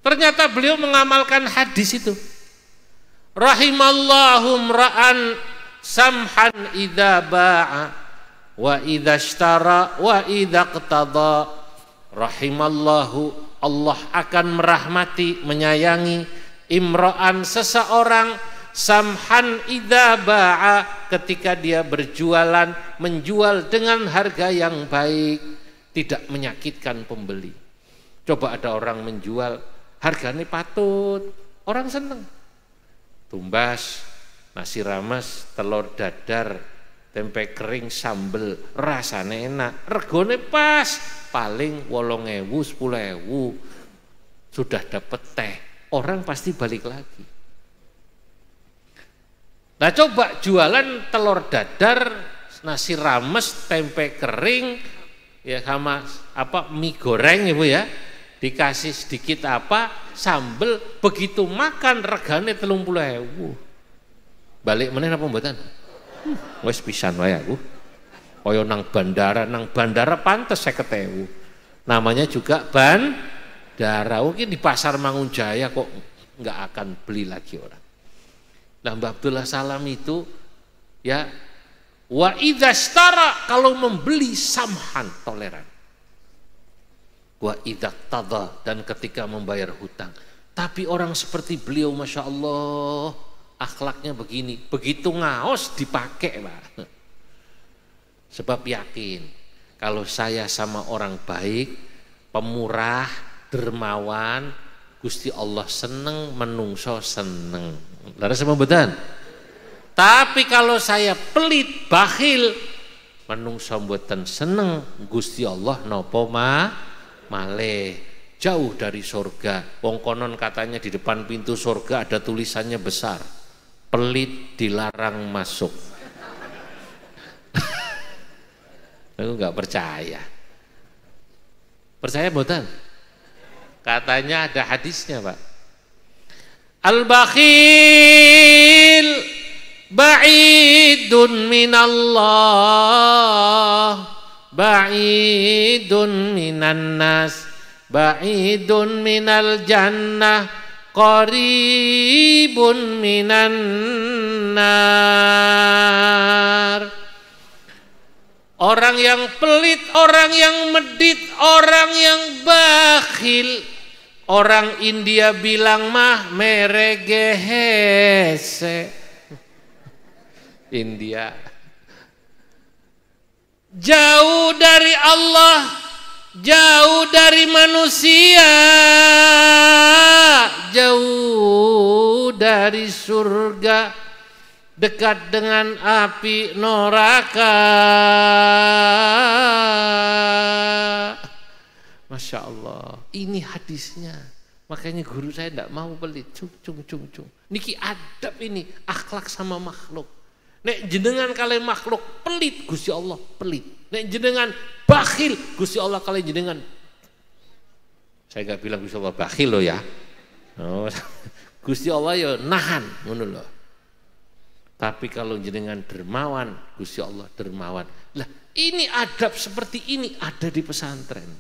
Ternyata beliau mengamalkan hadis itu. Rahimallahu ra'an samhan idza ba'a wa idza ishtara wa idza iqtada. Rahimallahu, Allah akan merahmati, menyayangi imra'an seseorang samhan idza ba'a, ketika dia berjualan, menjual dengan harga yang baik, tidak menyakitkan pembeli. Coba ada orang menjual harganya patut, orang seneng. Tumbas, nasi rames, telur dadar, tempe kering, sambel, rasanya enak, regone pas, paling 8.000, 10.000, sudah dapat teh, orang pasti balik lagi. Nah coba jualan telur dadar, nasi rames, tempe kering, ya sama mie goreng ibu ya, dikasih sedikit sambel, begitu makan regane 30.000. Balik meneh apa mboten? Wis pisan wae aku. Kaya nang bandara pantes 50.000. Namanya juga bandara. Mungkin di pasar Mangunjaya kok enggak akan beli lagi orang. Nah, Mbah Abdullah Salam itu ya wa idza ishtara, kalau membeli samhan, toleran. Wa idza tada, dan ketika membayar hutang. Tapi orang seperti beliau Masya Allah akhlaknya begini, begitu ngaos dipakai Pak. Sebab yakin kalau saya sama orang baik, pemurah, dermawan, Gusti Allah seneng, menungso seneng. Laras sama betan. Tapi kalau saya pelit, bakhil, menungso mboten seneng, Gusti Allah nopo malih, jauh dari surga. Wong konon katanya di depan pintu surga ada tulisannya besar, pelit dilarang masuk. Aku nggak percaya. Percaya mboten? Katanya ada hadisnya Pak. Al-bakhil ba'idun minallah, ba'idun minan nas, ba'idun minal jannah, qaribun minan nar. Orang yang pelit, orang yang medit, orang yang bakhil, orang India bilang mah meregehese. India jauh dari Allah, jauh dari manusia, jauh dari surga, dekat dengan api neraka. Masya Allah, ini hadisnya. Makanya guru saya tidak mau pelit. Cung. Niki adab ini, akhlak sama makhluk. Nek jenengan kalian makhluk pelit, Gusti Allah pelit. Nek jenengan bakhil, Gusti Allah kalian jenengan. Saya nggak bilang Gusti Allah bakhil loh ya. Oh, Gusti Allah ya nahan, ngono loh. Tapi kalau jenengan dermawan, Gusti Allah dermawan. Lah, ini adab seperti ini ada di pesantren.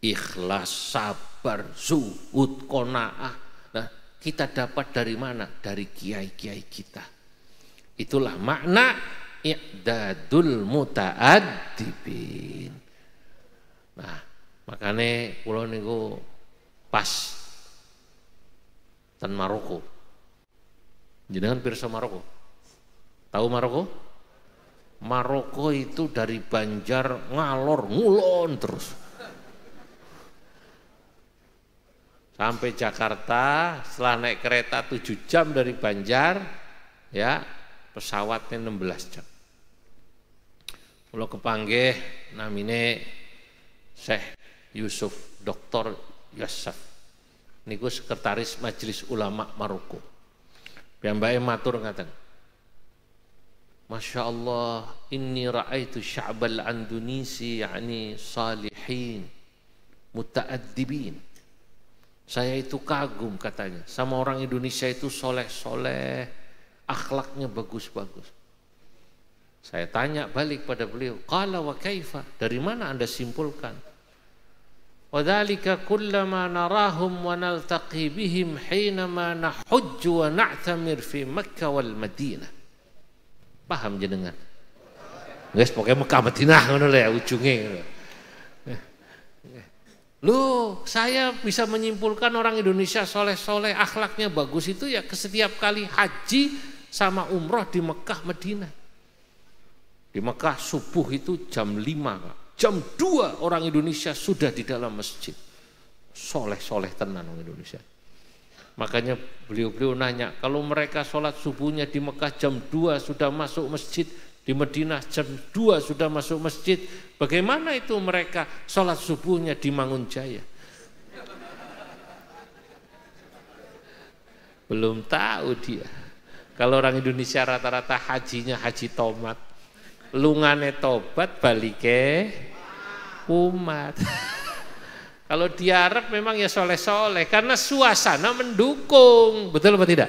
Ikhlas, sabar, zuhud, qanaah. Nah, kita dapat dari mana? Dari kiai-kiai kita. Itulah makna i'dadul muta'addibin. Nah, makanya kula niku pas ten Maroko. Jenengan pirsa Maroko? Tahu Maroko? Maroko itu dari Banjar ngalor ngulon terus. Sampai Jakarta, setelah naik kereta 7 jam dari Banjar, ya pesawatnya 16 jam. Kalau kepanggih namine Syekh Yusuf Dr. Yassaf. Niku sekretaris Majelis Ulama Maroko. Piyambake matur ngaten. Masya Allah, inni ra'aitu sya'bal Andunisi yakni salihin muta'addibin. Saya itu kagum katanya sama orang Indonesia itu soleh-soleh, akhlaknya bagus-bagus. Saya tanya balik pada beliau, qala wa kaifa, dari mana Anda simpulkan? Wa dzalika kullama narahum wa naltaqi bihim hinama nahujju wa na'tamir fi Makkah wal Madinah. Paham jenengan? Guys, pokoknya Mekah Madinah ngono ya ujungnya. Loh, saya bisa menyimpulkan orang Indonesia soleh-soleh, akhlaknya bagus itu ya setiap kali haji sama umroh di Mekah Madinah. Di Mekah subuh itu jam 5, jam 2 orang Indonesia sudah di dalam masjid. Soleh-soleh tenan orang Indonesia. Makanya beliau-beliau nanya, kalau mereka sholat subuhnya di Mekah jam 2 sudah masuk masjid, di Madinah jam 2 sudah masuk masjid, bagaimana itu mereka sholat subuhnya di Mangunjaya? Belum tahu dia. Kalau orang Indonesia rata-rata hajinya haji tomat, lungane tobat balike umat. Kalau di Arab memang ya soleh-soleh karena suasana mendukung, betul apa tidak?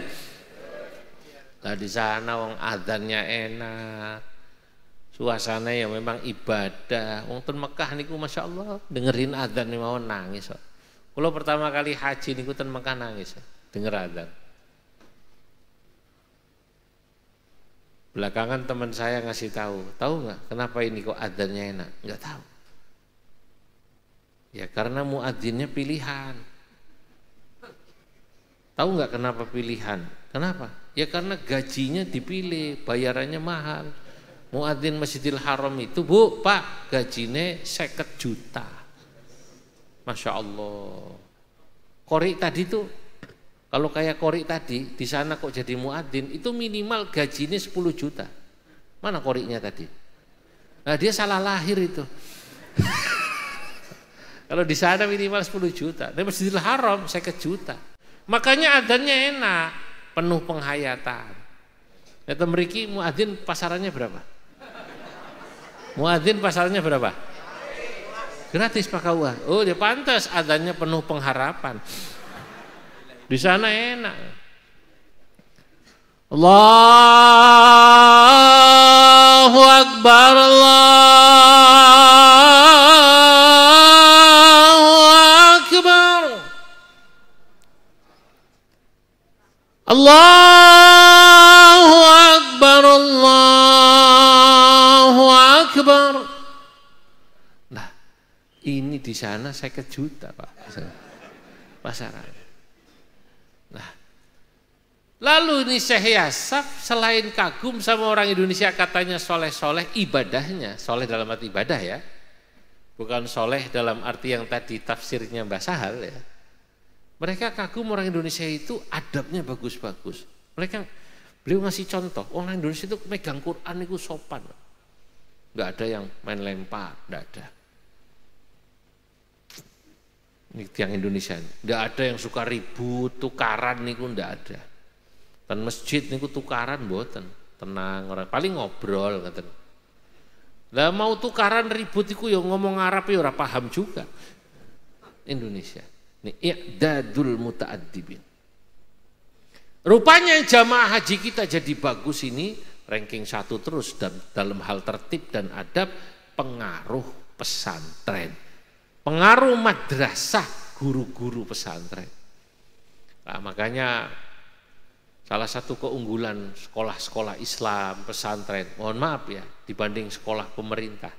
Nah di sana wong adzannya enak, suasana ya memang ibadah. Wong ten Mekah niku masya Allah dengerin adzan nih mau nangis. Kalau pertama kali haji niku ten Mekah nangis, denger adzan. Belakangan teman saya ngasih tahu nggak kenapa ini kok adzannya enak? Nggak tahu. Ya karena muadzinnya pilihan. Tahu nggak kenapa pilihan? Kenapa? Ya karena gajinya dipilih, bayarannya mahal. Muadzin Masjidil Haram itu, Bu, Pak, gajinya 50 juta. Masya Allah. Qori tadi tuh, kalau kayak qori tadi, di sana kok jadi muadzin, itu minimal gajinya 10 juta. Mana qorinya tadi? Nah dia salah lahir itu. Kalau di sana minimal 10 juta. Di Masjidil Haram 50 juta. Makanya adzannya enak, penuh penghayatan. Kata mriki muadzin pasarannya berapa? Muadzin pasarannya berapa? Gratis Pak Kawa. Oh, dia pantas adzannya penuh pengharapan. Di sana enak. Allahu Akbar, Allahu Akbar, Allahu Akbar. Nah, ini di sana 50 juta Pak pasaran. Nah, lalu ini Syekh Yasab selain kagum sama orang Indonesia katanya soleh-soleh ibadahnya, soleh dalam arti ibadah ya, bukan soleh dalam arti yang tadi tafsirnya Mbah Sahal ya. Mereka kagum orang Indonesia itu adabnya bagus-bagus. Beliau ngasih contoh, orang Indonesia itu megang Quran itu sopan. Enggak ada yang main lempar, enggak ada. Ini tiang Indonesia, enggak ada yang suka ribut, tukaran niku enggak ada. Dan masjid niku tukaran mboten, tenang orang paling ngobrol ngaten. Lah mau tukaran ribut iku ya ngomong Arab ya ora paham juga. Indonesia. Ini i'dadul muta'addibin. Rupanya jamaah haji kita jadi bagus ini, ranking 1 terus dalam hal tertib dan adab, pengaruh pesantren. Pengaruh madrasah, guru-guru pesantren. Nah, makanya salah satu keunggulan sekolah-sekolah Islam, pesantren, mohon maaf ya, dibanding sekolah pemerintah.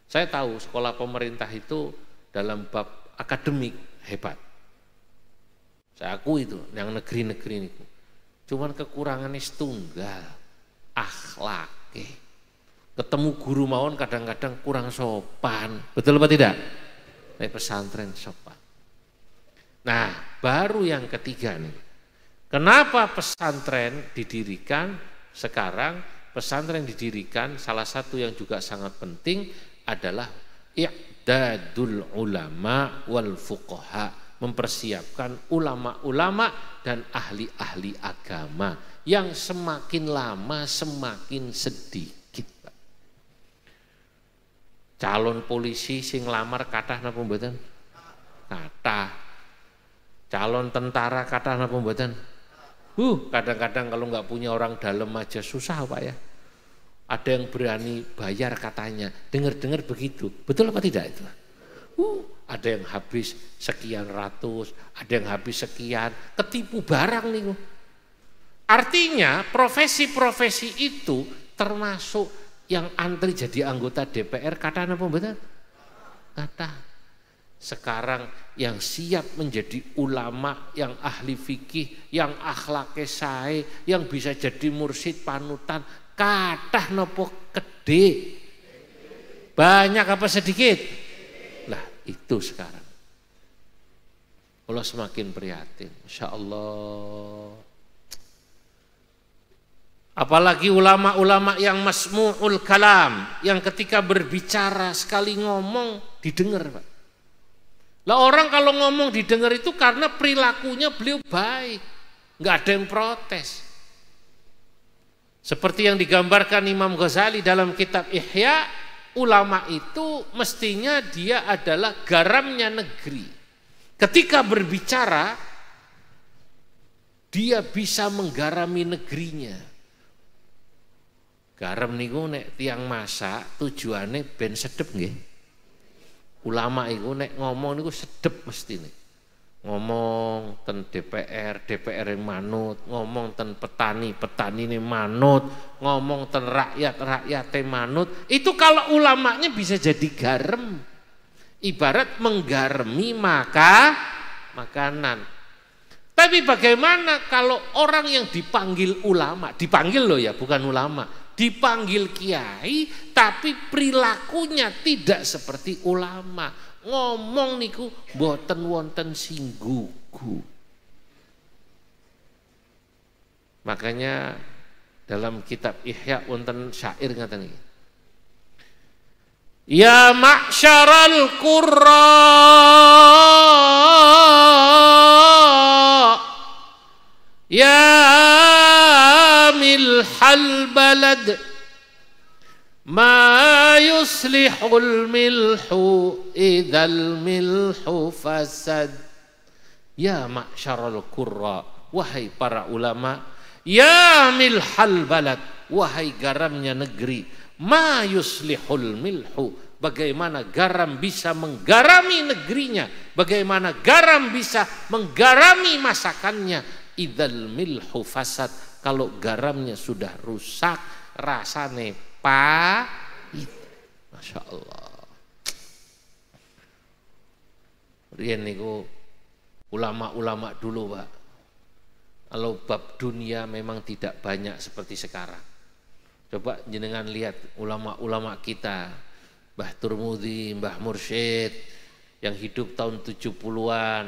Saya tahu sekolah pemerintah itu dalam bab akademik hebat. Saya akui itu, yang negeri-negeri itu. Cuman kekurangannya setunggal, akhlake. Ketemu guru mawon kadang-kadang kurang sopan. Betul apa tidak? Nek pesantren sopan. Nah, baru yang ketiga nih. Kenapa pesantren didirikan sekarang? Pesantren didirikan salah satu yang juga sangat penting adalah i'dadul ulama wal fuqaha, mempersiapkan ulama-ulama dan ahli-ahli agama yang semakin lama semakin sedikit. Calon polisi sing lamar kathah napa mboten? Kathah. Calon tentara kathah napa mboten? Kadang-kadang kalau nggak punya orang dalam aja susah Pak ya. Ada yang berani bayar katanya, dengar-dengar begitu, betul apa tidak itu? Ada yang habis sekian ratus, ada yang habis sekian, ketipu barang nih. Artinya profesi-profesi itu termasuk yang antri jadi anggota DPR, kata apa betul? Kata. Sekarang yang siap menjadi ulama, yang ahli fikih, yang akhlaknya sae, yang bisa jadi mursyid panutan, kathah nopo gede. Banyak apa sedikit? Lah itu sekarang. Allah semakin prihatin, Masya Allah. Apalagi ulama-ulama yang masmu'ul kalam, yang ketika berbicara sekali ngomong didengar, Pak. Lah orang kalau ngomong didengar itu karena perilakunya beliau baik, nggak ada yang protes. Seperti yang digambarkan Imam Ghazali dalam kitab Ihya, ulama itu mestinya dia adalah garamnya negeri. Ketika berbicara, dia bisa menggarami negerinya. Garam niku nek tiang masak tujuannya ben sedep nggih. Ulama itu nek ngomong niku sedep mesti nih. Ngomong ten DPR yang manut, ngomong ten petani ini manut, ngomong ten rakyat yang manut. Itu kalau ulamanya bisa jadi garam. Ibarat menggarami makanan. Tapi bagaimana kalau orang yang dipanggil ulama, dipanggil loh ya, bukan ulama, dipanggil kiai tapi perilakunya tidak seperti ulama, ngomong niku boten wonten singgugu. Makanya dalam kitab Ihya wonten syair ngaten iki, ya ma'syaral qurra ya milhal balad ma yuslihul milhu idzal milhu fasad. Ya ma'syaral qurra, wahai para ulama, ya milhal balad, wahai garamnya negeri, ma yuslihul milhu, bagaimana garam bisa menggarami negerinya, bagaimana garam bisa menggarami masakannya, idzal milhu fasad, kalau garamnya sudah rusak rasane pahit. Masya Allah. Riyen niku ulama-ulama dulu, Pak, kalau bab dunia memang tidak banyak seperti sekarang. Coba jenengan lihat ulama-ulama kita, Mbah Turmudi, Mbah Mursyid, yang hidup tahun 70-an,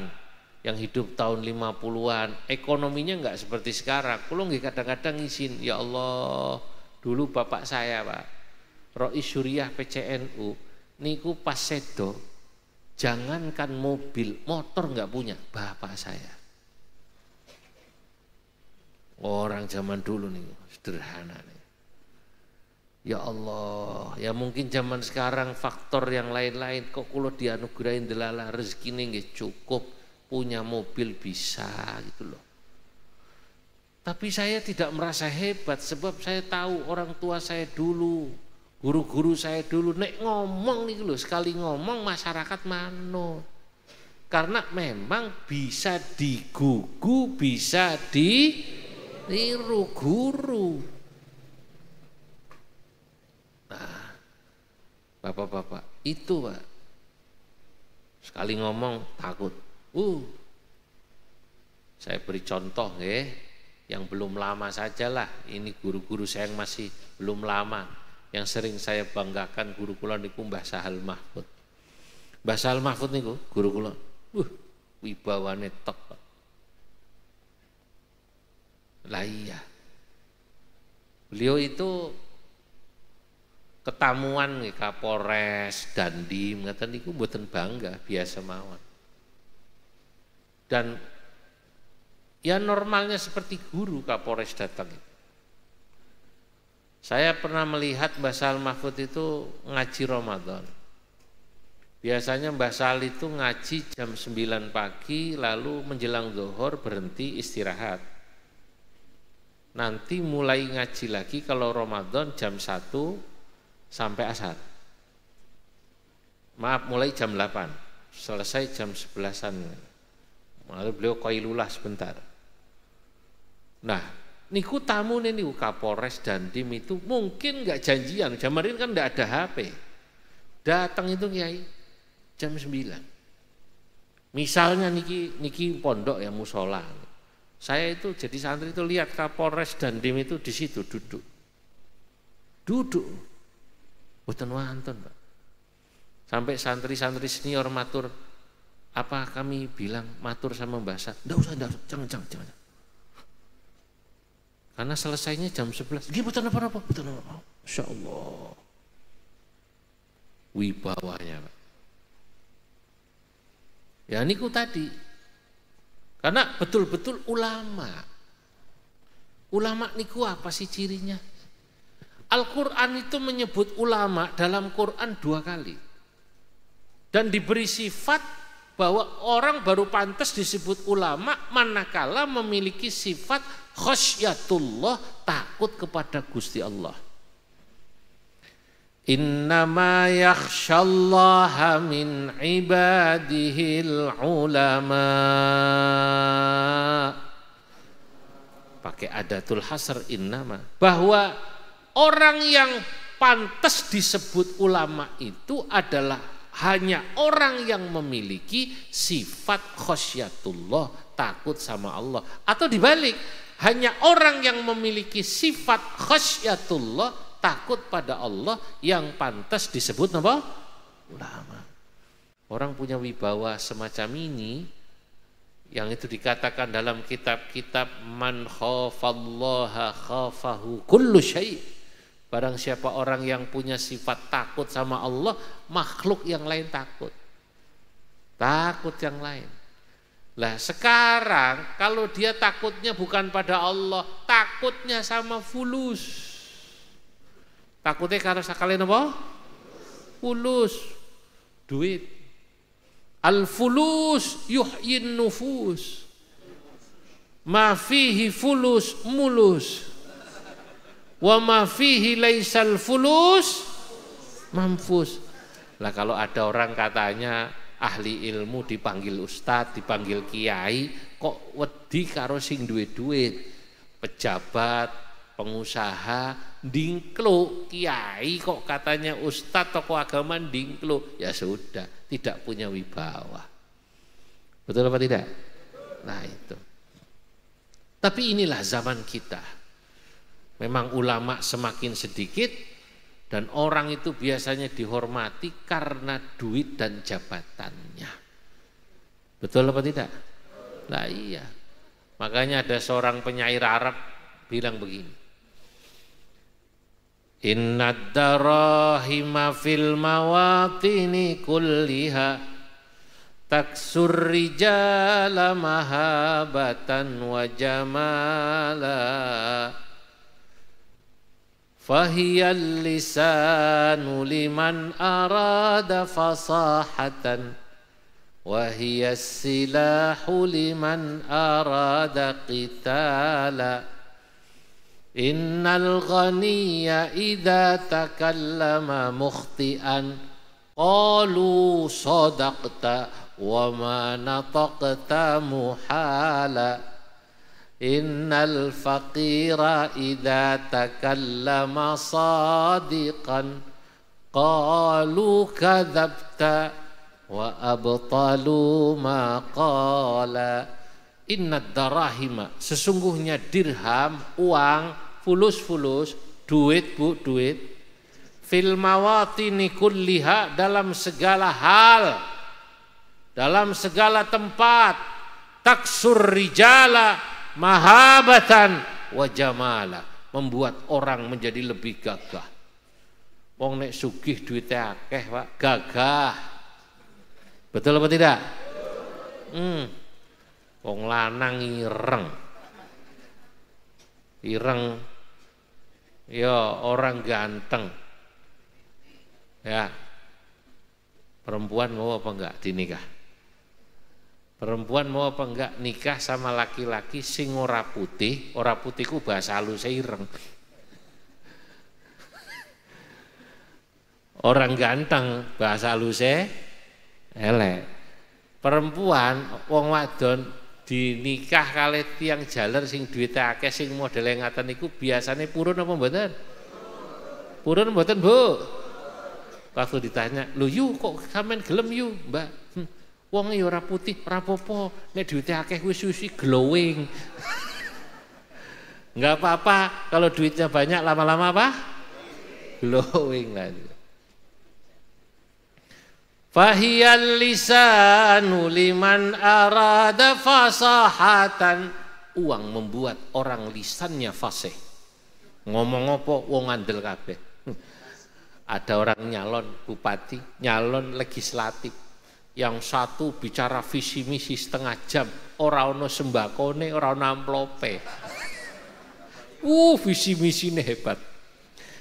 yang hidup tahun 50-an, ekonominya enggak seperti sekarang. Kulo nggih kadang-kadang izin, ya Allah, dulu bapak saya, Pak, Rois Syuriah PCNU, niku pas sedo, jangankan mobil, motor enggak punya, bapak saya. Orang zaman dulu nih sederhana nih. Ya Allah, ya mungkin zaman sekarang faktor yang lain-lain, kok kulo dianugerahin delala rezekine nggih cukup, punya mobil bisa gitu loh. Tapi saya tidak merasa hebat sebab saya tahu orang tua saya dulu, guru-guru saya dulu nek ngomong nih loh, sekali ngomong masyarakat manut. Karena memang bisa digugu, bisa ditiru guru. Nah, bapak-bapak itu, Pak, sekali ngomong takut. Saya beri contoh yang belum lama sajalah. Ini guru-guru saya yang masih belum lama, yang sering saya banggakan guru kula niku Mbah Sahal Mahfud. Mbah Sahal Mahfud niku guru kula. Wibawane tok. Lah iya. Beliau itu ketamuan Kapolres Dandim, ngaten niku mboten bangga, biasa mawon. Dan ya normalnya seperti guru Kapolres datang. Saya pernah melihat Mbah Sahal Mahfud itu ngaji Ramadan. Biasanya Mbah Sahal itu ngaji jam 9 pagi, lalu menjelang zuhur berhenti istirahat. Nanti mulai ngaji lagi kalau Ramadan jam 1 sampai asar. Maaf, mulai jam 8, selesai jam 11-an. Lalu beliau qailulah sebentar. Nah, niku tamu niku Kapolres Dandim itu mungkin nggak janjian. Jamarin kan nggak ada HP. Datang itu Kiai jam 9. Misalnya niki pondok ya musola. Saya itu jadi santri itu lihat Kapolres Dandim itu di situ duduk. Boten wonten, Pak. Sampai santri-santri senior matur, apa kami bilang matur sama Mbah Sa? Enggak usah, jangan. Karena selesainya jam 11. Nggih boten apa-apa, boten apa-apa. Masyaallah. Wibawanya, Pak. Ya niku tadi. Karena betul-betul ulama. Ulama niku apa sih cirinya? Al-Quran itu menyebut ulama dalam Quran 2 kali. Dan diberi sifat bahwa orang baru pantas disebut ulama manakala memiliki sifat khasyatullah, takut kepada Gusti Allah. Innama yakhsyallaha min ibadihil ulama. Pakai adatul hasr innama. Bahwa orang yang pantas disebut ulama itu adalah hanya orang yang memiliki sifat khasyatullah, takut sama Allah. Atau dibalik, hanya orang yang memiliki sifat khasyatullah, takut pada Allah yang pantas disebut apa? Ulama. Orang punya wibawa semacam ini, yang itu dikatakan dalam kitab-kitab man khafallaha khafahu kullu syai'. Barang siapa orang yang punya sifat takut sama Allah, makhluk yang lain takut. Takut yang lain. Lah sekarang kalau dia takutnya bukan pada Allah, takutnya sama fulus. Takutnya karena sekalian apa? Fulus. Duit. Al-fulus yuhyin nufus. Ma fihi fulus mulus. Wa ma fihi laisal fulus mamfus. Lah kalau ada orang katanya ahli ilmu dipanggil ustadz, dipanggil kiai, kok wedi karo sing duwe duit, pejabat, pengusaha, dingklo kiai kok katanya ustadz tokoh agama dingklo, ya sudah, tidak punya wibawa. Betul apa tidak? Nah itu. Tapi inilah zaman kita. Memang ulama semakin sedikit dan orang itu biasanya dihormati karena duit dan jabatannya. Betul apa tidak? Nah iya. Makanya ada seorang penyair Arab bilang begini. Innad darahima fil mawatini kulliha taksur rijala mahabatan wa jamala. Fahiyal lisanu liman arada fasahatan wahiyas silahu liman arada qitala. Innal ghaniya idza takallama mukhti'an qalu sadaqta wa ma nataqta muhala. Innal faqira idza takallama sadiqan qalu kadzabta wa abtalu ma qala. Innad darahima, sesungguhnya dirham, uang, fulus, duit bu, duit, fil mawatini kulliha, dalam segala hal, dalam segala tempat, taksur rijala mahabatan wa jamala, membuat orang menjadi lebih gagah. Wong nek sugih duitnya akeh, Pak, gagah. Betul apa tidak? Wong lanang ireng ya orang ganteng. Ya. Perempuan mau apa enggak dinikah? Perempuan mau apa enggak nikah sama laki-laki sing ora putihku bahasa halus ireng. Orang ganteng bahasa halusnya elek. Perempuan wong wadon dinikah kali tiang jaler sing duwite akeh sing modele ngaten niku biasane purun apa mboten? Purun mboten, Bu? Waktu ditanya, "Lho yu kok sampean gelem yu, Mbak?" Wong ya ora putih, ora apa-apa. Nek duwite akeh kuwi susi glowing. Enggak apa-apa kalau duitnya banyak lama-lama apa? Glowing lah. Fahiyal lisanu liman arada fasahatan. Uang membuat orang lisannya fasih. Ngomong apa wong ngandel kabeh. Ada orang nyalon bupati, nyalon legislatif. Yang satu bicara visi misi setengah jam, ora ono sembakone, ora ono amplope. Visi misine hebat.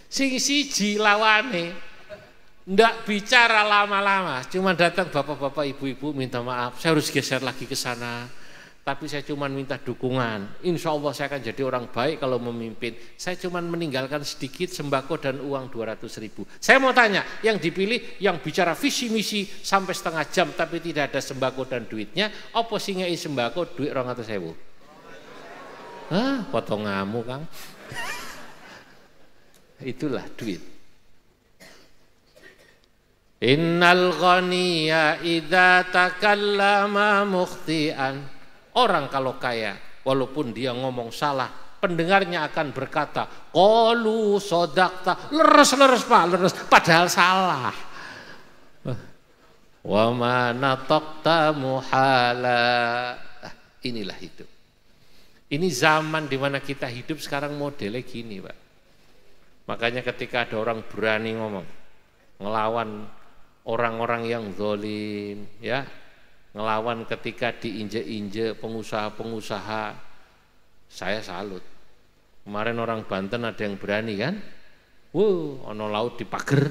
Sing siji lawane ndak bicara lama-lama, cuma datang bapak-bapak, ibu-ibu minta maaf, saya harus geser lagi ke sana. Tapi saya cuma minta dukungan. Insya Allah saya akan jadi orang baik kalau memimpin. Saya cuma meninggalkan sedikit sembako dan uang 200.000. Saya mau tanya, yang dipilih yang bicara visi misi sampai setengah jam tapi tidak ada sembako dan duitnya, apa sih ngei sembako duit 200.000? Potonganmu Kang. Itulah duit. Innal ghaniya idza takallama mukhti'an. Orang kalau kaya, walaupun dia ngomong salah, pendengarnya akan berkata, qalu sodaqta, leres Pak, leres, padahal salah. Wa ma nataqta muhala. Inilah hidup. Ini zaman di mana kita hidup sekarang modelnya gini, Pak. Makanya ketika ada orang berani ngomong, ngelawan orang-orang yang zalim, ya, ngelawan ketika diinjek-injek pengusaha-pengusaha, saya salut. Kemarin orang Banten ada yang berani kan, ono laut dipager,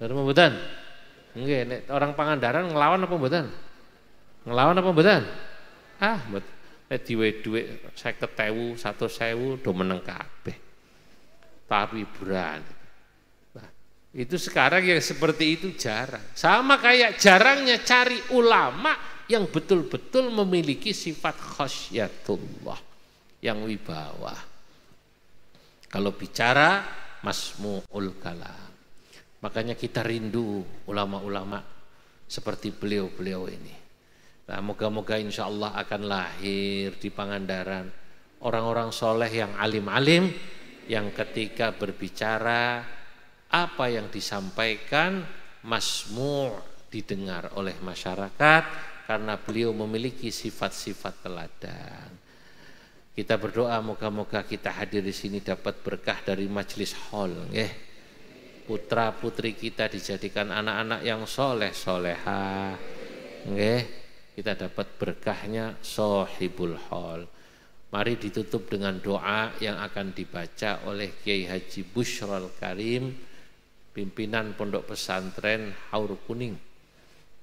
bener mboten? Nggih, orang Pangandaran ngelawan apa mboten? Ngelawan apa mboten? Nek diwe dhuwit 50.000, 100.000 do meneng kabeh. Tapi berani. Itu sekarang yang seperti itu jarang. Sama kayak jarangnya cari ulama yang betul-betul memiliki sifat khasyatullah, yang wibawa. Kalau bicara masmu'ul kalam. Makanya kita rindu ulama-ulama seperti beliau-beliau ini. Nah, moga-moga insya Allah akan lahir di Pangandaran orang-orang soleh yang alim-alim, yang ketika berbicara apa yang disampaikan masmu' didengar oleh masyarakat karena beliau memiliki sifat-sifat teladan. Kita berdoa moga-moga kita hadir di sini dapat berkah dari majelis hol, putra putri kita dijadikan anak-anak yang soleh soleha, kita dapat berkahnya sohibul hol. Mari ditutup dengan doa yang akan dibaca oleh Kiai Haji Bushrol Karim, pimpinan Pondok Pesantren Haur Kuning,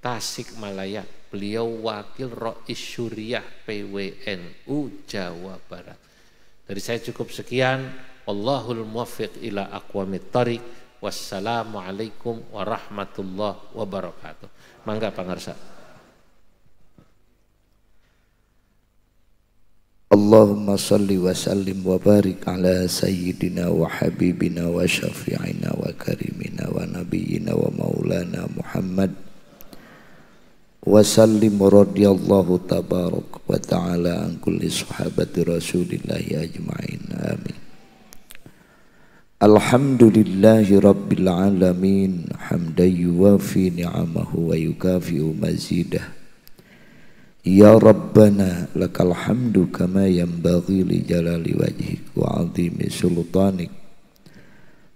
Tasikmalaya. Beliau wakil Rois Syuriah PWNU Jawa Barat. Dari saya cukup sekian. Wallahul muwaffiq ila aqwamit thariq. Wassalamualaikum warahmatullahi wabarakatuh. Mangga pangarsa. Allahumma salli wa sallim wa barik ala sayyidina wa habibina wa syafi'ina wa karimina wa nabiyyina wa maulana Muhammad wa sallim radiyallahu tabarak wa ta'ala an kulli sahabati rasulillahi ajma'in. Amin. Alhamdulillahi rabbil alamin hamdan yuwafi ni'amahu wa yukafi'u mazidah. Ya Rabbana lakal hamdu kama yanbaghi li jalali wajhik wa 'azimi sultanik.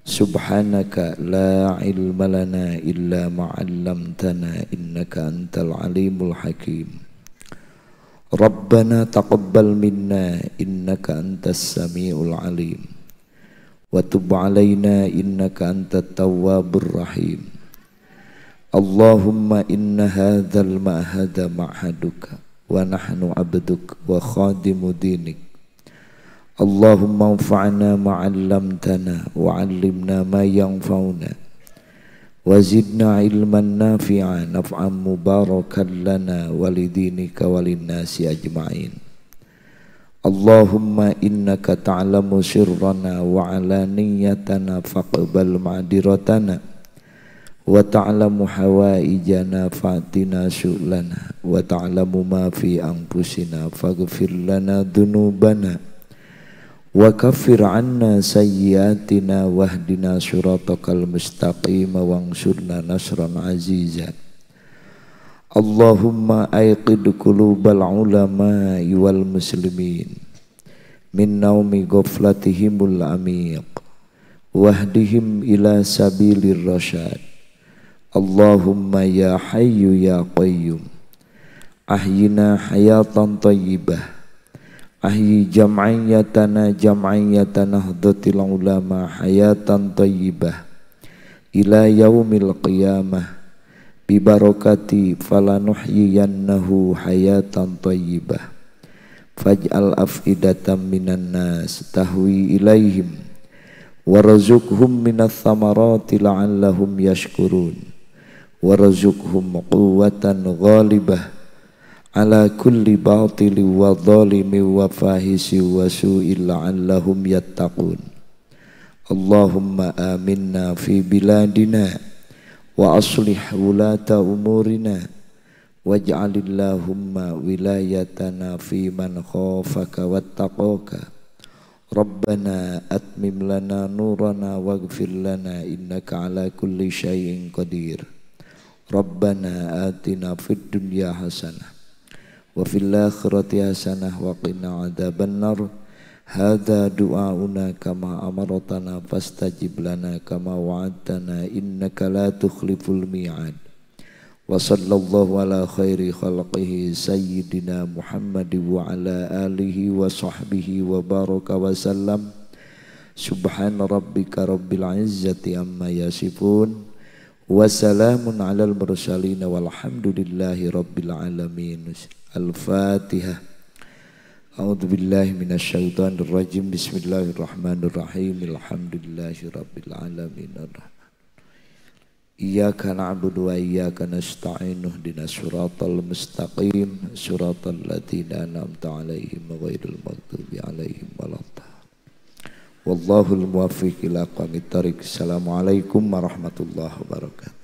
Subhanaka la ilma lana illa ma 'allamtana innaka antal alimul hakim. Rabbana taqabbal minna innaka antas samiul alim. Wa tub 'alaina innaka antat tawwabur rahim. Allahumma inna hadzal ma'hada ma'haduka wa nahnu 'abduk wa khadimu dinik. Allahumma anfa'na ma 'allamtana wa 'allimna ma yanfa'una وزدنا علما نافعا نفعا مباركا لنا ولدينك وللناس أجمعين. اللهم إنك تعلم سرنا وعلانيتنا فاقبل معذرتنا وتعلم حوائجنا فأتنا سؤلنا وتعلم ما في أنفسنا فاغفر لنا ذنوبنا وكفر عنا سيئاتنا واهدنا صراطك المستقيم وانصرنا نصرا عزيزا. اللهم أيقظ قلوب العلماء والمسلمين من نوم غفلتهم العميق واهدهم إلى سبيل الرشاد. اللهم يا حي يا قيوم أحينا حياة طيبة، أحيي جمعيتنا جمعية نهضة العلماء حياة طيبة إلى يوم القيامة ببركة فلنحيينه حياة طيبة. فاجعل أفئدة من الناس تهوي إليهم وارزقهم من الثمرات لعلهم يشكرون وارزقهم قوة غالبة على كل باطل وظالم وفاحش وسوء لعلهم يتقون. اللهم آمنا في بلادنا وأصلح ولاة أمورنا واجعل اللهم ولايتنا في من خافك واتقاك. ربنا أتمم لنا نورنا واغفر لنا إنك على كل شيء قدير. ربنا آتنا في الدنيا حسنة وفي الآخرة حسنة وقنا عذاب النار. هذا دعاؤنا كما أمرتنا فاستجب لنا كما وعدتنا إنك لا تخلف الميعاد. وصلى الله على خير خلقه سيدنا محمد وعلى آله وصحبه وبارك وسلم. سبحان ربك رب العزة عما يصفون وسلام على المرسلين والحمد لله رب العالمين. الفاتحة. أعوذ بالله من الشيطان الرجيم. بسم الله الرحمن الرحيم. الحمد لله رب العالمين. إياك نعبد وإياك نستعين اهدنا الصراط المستقيم صراط الذين أنعمت عليهم غير المغضوب عليهم ولا الضالين. والله الموفق إلى أقوم الطريق. السلام عليكم ورحمة الله وبركاته.